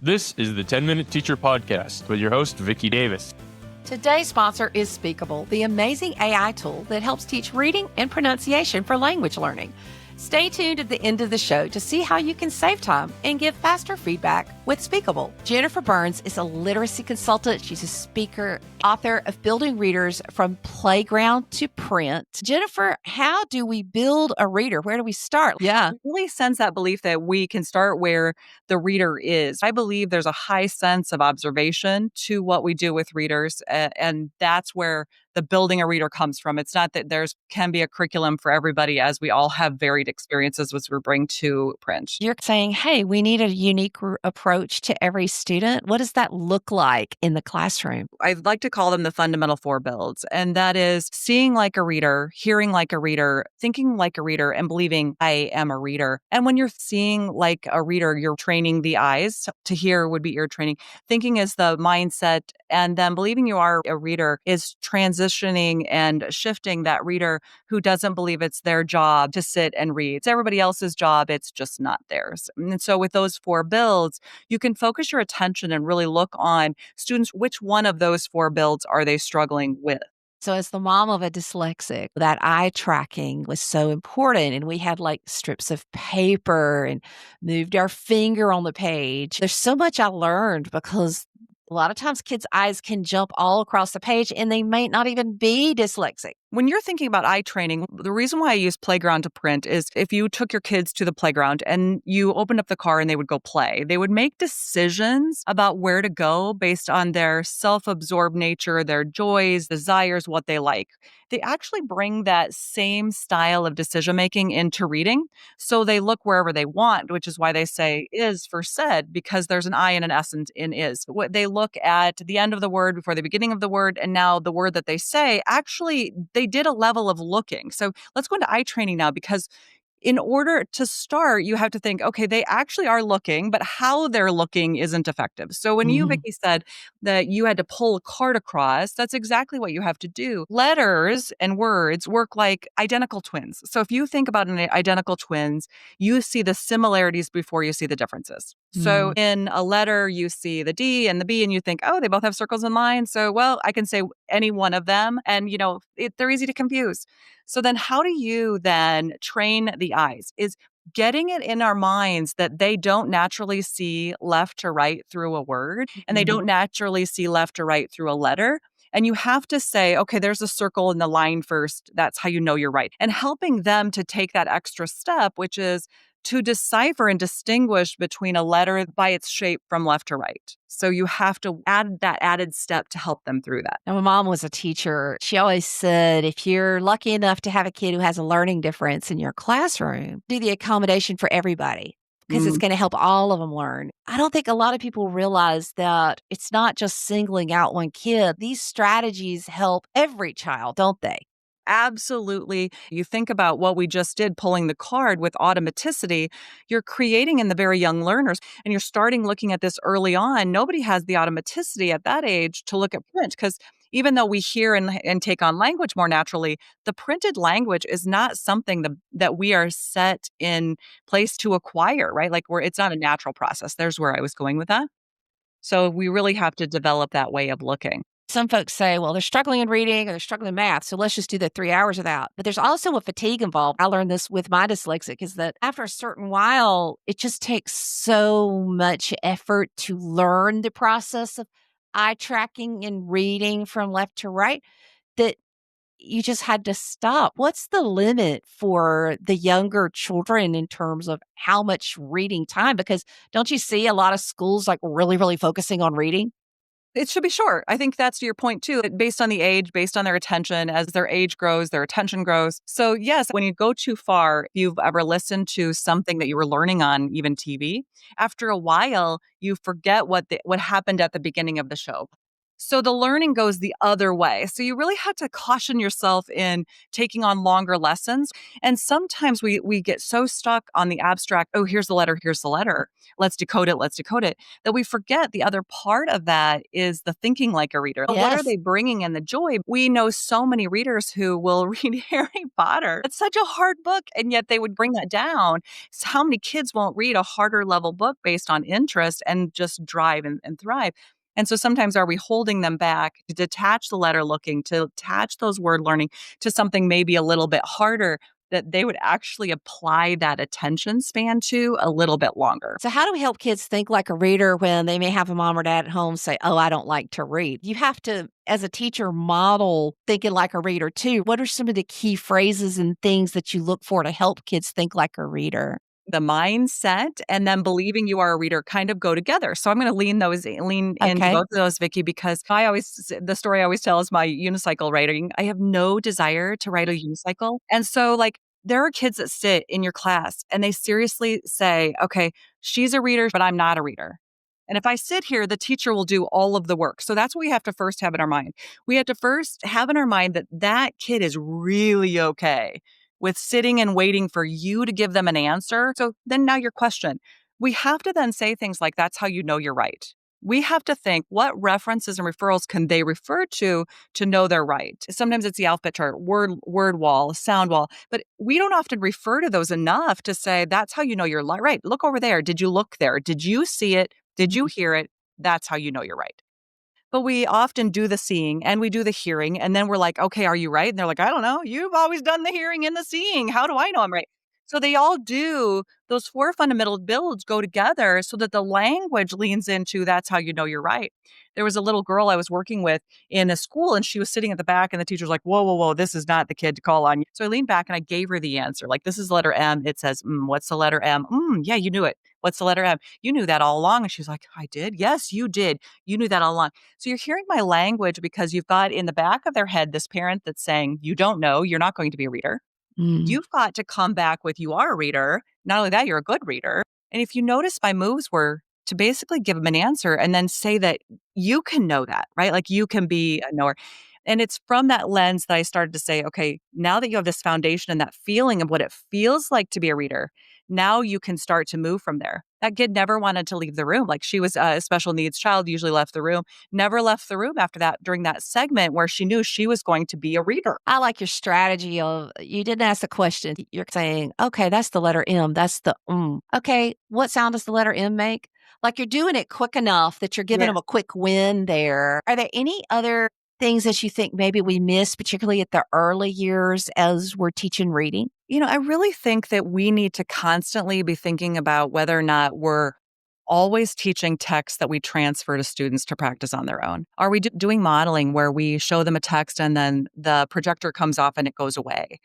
This is the 10-Minute Teacher Podcast with your host, Vicki Davis. Today's sponsor is Speakable, the amazing AI tool that helps teach reading and pronunciation for language learning. Stay tuned at the end of the show to see how you can save time and give faster feedback with Speakable. Jennifer Burns is a literacy consultant. She's a speaker, author of Building Readers from Playground to Print. Jennifer, how do we build a reader? Where do we start? Yeah, it really sends that belief that we can start where the reader is. I believe there's a high sense of observation to what we do with readers, and that's where the building a reader comes from. It's not that can be a curriculum for everybody, as we all have varied experiences which we bring to print. You're saying, hey, we need a unique approach to every student. What does that look like in the classroom? I like to call them the fundamental four builds, and that is seeing like a reader, hearing like a reader, thinking like a reader, and believing I am a reader. And when you're seeing like a reader, you're training the eyes. To hear would be ear training. Thinking is the mindset, and then believing you are a reader is transitioning and shifting that reader who doesn't believe it's their job to sit and read. It's everybody else's job. It's just not theirs. And so with those four builds, you can focus your attention and really look on students. Which one of those four builds are they struggling with? So as the mom of a dyslexic, that eye tracking was so important. And we had like strips of paper and moved our finger on the page. There's so much I learned because a lot of times kids' eyes can jump all across the page and they might not even be dyslexic. When you're thinking about eye training, the reason why I use Playground to Print is if you took your kids to the playground and you opened up the car and they would go play, they would make decisions about where to go based on their self-absorbed nature, their joys, desires, what they like. They actually bring that same style of decision-making into reading. So they look wherever they want, which is why they say is for said, because there's an I and an S in is. What they look at the end of the word before the beginning of the word, and now the word that they say, actually, they did a level of looking. So let's go into eye training now, because in order to start, you have to think, okay, they actually are looking, but how they're looking isn't effective. So when you, Vicki, said that you had to pull a card across, that's exactly what you have to do. Letters and words work like identical twins. So if you think about an identical twins, you see the similarities before you see the differences. So in a letter, you see the D and the B, and you think, oh, they both have circles and lines. So, well, I can say any one of them, and, they're easy to confuse. So then how do you then train the eyes? Is getting it in our minds that they don't naturally see left to right through a word, and they don't naturally see left to right through a letter. And you have to say, okay, there's a circle in the line first. That's how you know you're right. And helping them to take that extra step, which is to decipher and distinguish between a letter by its shape from left to right. So you have to add that added step to help them through that. Now, my mom was a teacher. She always said, if you're lucky enough to have a kid who has a learning difference in your classroom, do the accommodation for everybody, because it's going to help all of them learn. I don't think a lot of people realize that it's not just singling out one kid. These strategies help every child, don't they? Absolutely. You think about what we just did, pulling the card with automaticity, you're creating in the very young learners, and you're starting looking at this early on. Nobody has the automaticity at that age to look at print, because even though we hear and take on language more naturally, the printed language is not something that we are set in place to acquire, right? Like it's not a natural process. There's where I was going with that. So we really have to develop that way of looking. Some folks say, well, they're struggling in reading or they're struggling in math, so let's just do the 3 hours of that. But there's also a fatigue involved. I learned this with my dyslexic, is that after a certain while, it just takes so much effort to learn the process of eye tracking and reading from left to right that you just had to stop. What's the limit for the younger children in terms of how much reading time? Because don't you see a lot of schools like really, really focusing on reading? It should be short. I think that's your point too, based on the age, based on their attention. As their age grows, their attention grows. So yes, when you go too far, if you've ever listened to something that you were learning on, even TV, after a while, you forget what happened at the beginning of the show. So the learning goes the other way. So you really have to caution yourself in taking on longer lessons. And sometimes we get so stuck on the abstract, oh, here's the letter. Let's decode it, that we forget the other part of that is the thinking like a reader. What are Yes. they bringing in the joy? We know so many readers who will read Harry Potter. It's such a hard book, and yet they would bring that down. So how many kids won't read a harder level book based on interest and just drive and thrive? And so sometimes are we holding them back to detach the letter looking, to attach those word learning to something maybe a little bit harder that they would actually apply that attention span to a little bit longer? So, how do we help kids think like a reader when they may have a mom or dad at home say, "Oh, I don't like to read"? You have to, as a teacher, model thinking like a reader too. What are some of the key phrases and things that you look for to help kids think like a reader? The mindset and then believing you are a reader kind of go together. So I'm going to lean into Okay. both of those, Vicky, because the story I always tell is my unicycle writing. I have no desire to write a unicycle. And so like there are kids that sit in your class and they seriously say, okay, she's a reader, but I'm not a reader. And if I sit here, the teacher will do all of the work. So that's what we have to first have in our mind. We have to first have in our mind that that kid is really okay with sitting and waiting for you to give them an answer. So then now your question, we have to then say things like, that's how you know you're right. We have to think what references and referrals can they refer to know they're right. Sometimes it's the alphabet chart, word wall, sound wall, but we don't often refer to those enough to say that's how you know you're right. Look over there. Did you look there? Did you see it? Did you hear it? That's how you know you're right. But we often do the seeing and we do the hearing. And then we're like, okay, are you right? And they're like, I don't know. You've always done the hearing and the seeing. How do I know I'm right? So they all do. Those four fundamental builds go together so that the language leans into that's how you know you're right. There was a little girl I was working with in a school and she was sitting at the back and the teacher's like, whoa, whoa, whoa, this is not the kid to call on. So I leaned back and I gave her the answer. Like, this is letter M. It says, what's the letter M? Yeah, you knew it. What's the letter M? You knew that all along. And she's like, I did. Yes, you did. You knew that all along. So you're hearing my language because you've got in the back of their head this parent that's saying, you don't know, you're not going to be a reader. Mm. You've got to come back with, you are a reader. Not only that, you're a good reader. And if you notice, my moves were to basically give them an answer and then say that you can know that, right? Like you can be a knower. And it's from that lens that I started to say, okay, now that you have this foundation and that feeling of what it feels like to be a reader, now you can start to move from there. That kid never wanted to leave the room. Like she was a special needs child, usually left the room, never left the room after that during that segment where she knew she was going to be a reader. I like your strategy of you didn't ask the question. You're saying, okay, that's the letter M. That's the Okay, what sound does the letter M make? Like you're doing it quick enough that you're giving Yeah. them a quick win there. Are there any other things that you think maybe we miss, particularly at the early years as we're teaching reading? You know, I really think that we need to constantly be thinking about whether or not we're always teaching text that we transfer to students to practice on their own. Are we doing modeling where we show them a text and then the projector comes off and it goes away?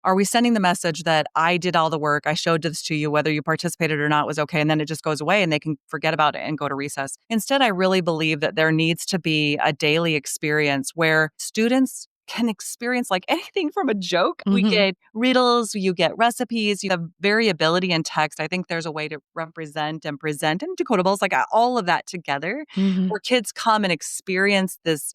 Are we sending the message that I did all the work, I showed this to you, whether you participated or not was okay, and then it just goes away and they can forget about it and go to recess? Instead, I really believe that there needs to be a daily experience where students can experience like anything from a joke. We Mhm. get riddles, you get recipes, you have variability in text. I think there's a way to represent and present and decodables, like all of that together, Mhm. where kids come and experience this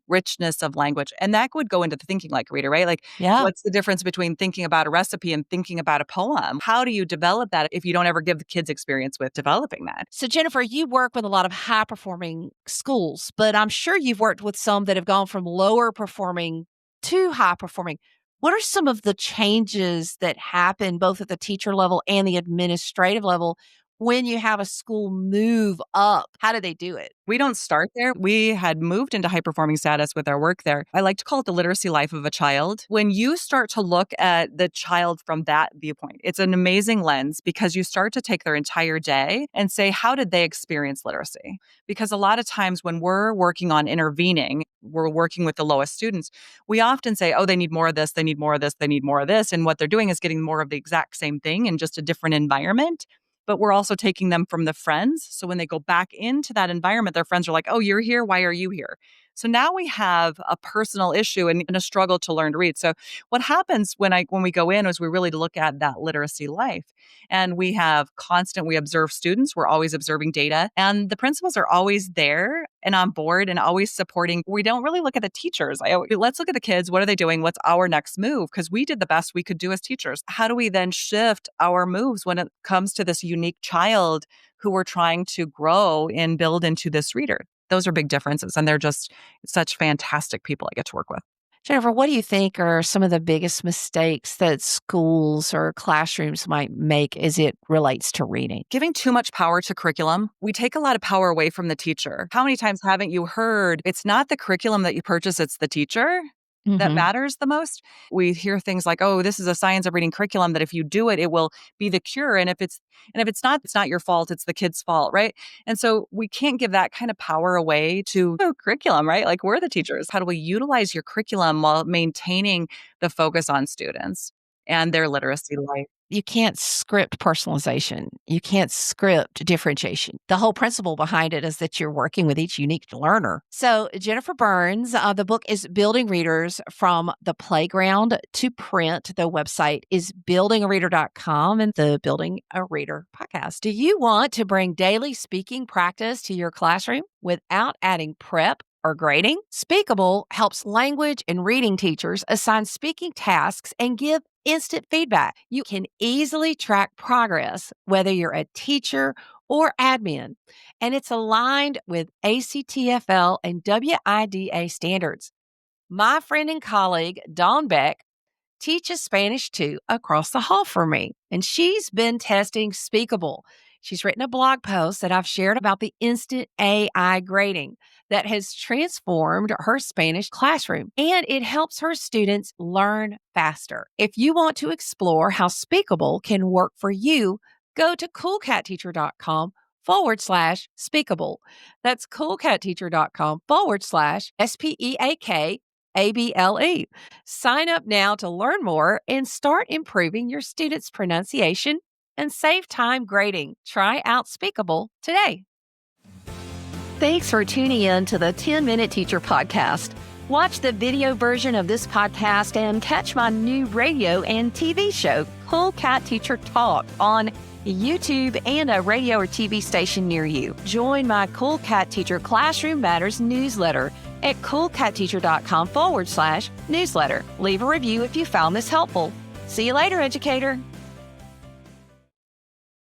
richness of language. And that would go into the thinking like a reader, right? Like, Yeah. what's the difference between thinking about a recipe and thinking about a poem? How do you develop that if you don't ever give the kids experience with developing that? So, Jennifer, you work with a lot of high performing schools, but I'm sure you've worked with some that have gone from lower performing to high performing. What are some of the changes that happen both at the teacher level and the administrative level when you have a school move up? How do they do it? We don't start there. We had moved into high performing status with our work there. I like to call it the literacy life of a child. When you start to look at the child from that viewpoint, it's an amazing lens because you start to take their entire day and say, how did they experience literacy? Because a lot of times when we're working on intervening, we're working with the lowest students, we often say, oh, they need more of this, they need more of this, they need more of this. And what they're doing is getting more of the exact same thing in just a different environment. But we're also taking them from the friends. So when they go back into that environment, their friends are like, oh, you're here. Why are you here? So now we have a personal issue and a struggle to learn to read. So what happens when we go in is we really look at that literacy life. And we observe students. We're always observing data. And the principals are always there and on board and always supporting. We don't really look at the teachers. Let's look at the kids. What are they doing? What's our next move? Because we did the best we could do as teachers. How do we then shift our moves when it comes to this unique child who we're trying to grow and build into this reader? Those are big differences. And they're just such fantastic people I get to work with. Jennifer, what do you think are some of the biggest mistakes that schools or classrooms might make as it relates to reading? Giving too much power to curriculum. We take a lot of power away from the teacher. How many times haven't you heard it's not the curriculum that you purchase, it's the teacher that matters the most? We hear things like, oh, this is a science of reading curriculum that if you do it, it will be the cure. And if it's not, it's not your fault, it's the kid's fault, right? And so we can't give that kind of power away to curriculum, right? Like, we're the teachers. How do we utilize your curriculum while maintaining the focus on students and their literacy life? You can't script personalization. You can't script differentiation. The whole principle behind it is that you're working with each unique learner. So Jennifer Burns, the book is Building Readers from the Playground to Print. The website is buildingareader.com and the Building a Reader podcast. Do you want to bring daily speaking practice to your classroom without adding prep or grading? Speakable helps language and reading teachers assign speaking tasks and give instant feedback. You can easily track progress, whether you're a teacher or admin, and it's aligned with ACTFL and WIDA standards. My friend and colleague, Dawn Beck, teaches Spanish 2 across the hall from me, and she's been testing Speakable. She's written a blog post that I've shared about the instant AI grading that has transformed her Spanish classroom, and it helps her students learn faster. If you want to explore how Speakable can work for you, go to coolcatteacher.com/speakable. That's coolcatteacher.com/SPEAKABLE. Sign up now to learn more and start improving your students' pronunciation and save time grading. Try out Speakable today. Thanks for tuning in to the 10-Minute Teacher Podcast. Watch the video version of this podcast and catch my new radio and TV show, Cool Cat Teacher Talk, on YouTube and a radio or TV station near you. Join my Cool Cat Teacher Classroom Matters newsletter at coolcatteacher.com/newsletter. Leave a review if you found this helpful. See you later, educator.